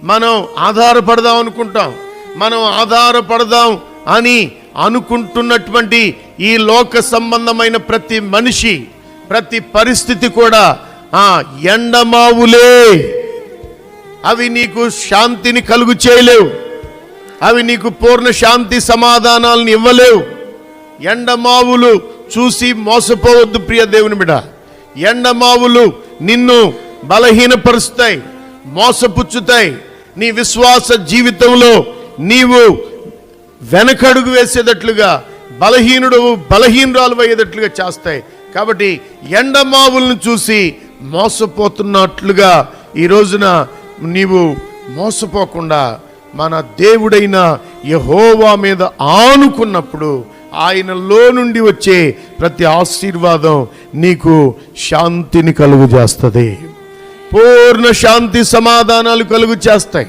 మనం ఆధారపడదాం అనుకుంటాం. మనం ఆధారపడదాం అని అనుకుంటున్నటువంటి ఈ లోక సంబంధమైన ప్రతి మనిషి, ప్రతి పరిస్థితి కూడా ఎండమావులే. అవి నీకు శాంతిని కలుగు చేయలేవు. అవి నీకు పూర్ణ శాంతి సమాధానాలను ఇవ్వలేవు. ఎండమావులు చూసి మోసపోవద్దు ప్రియ దేవుని బిడ్డ. ఎండమావులు నిన్ను బలహీనపరుస్తాయి, మోసపుచ్చుతాయి. నీ విశ్వాస జీవితంలో నీవు వెనకడుగు వేసేటట్లుగా, బలహీనురాలు అయ్యేటట్లుగా చేస్తాయి. కాబట్టి ఎండమావులను చూసి మోసపోతున్నట్లుగా ఈ రోజున నీవు మోసపోకుండా మన దేవుడైన యెహోవా మీద ఆనుకున్నప్పుడు ఆయనలో నుండి వచ్చే ప్రతి ఆశీర్వాదం నీకు శాంతిని కలుగు చేస్తుంది. పూర్ణ శాంతి సమాధానాలు కలుగు చేస్తాయి.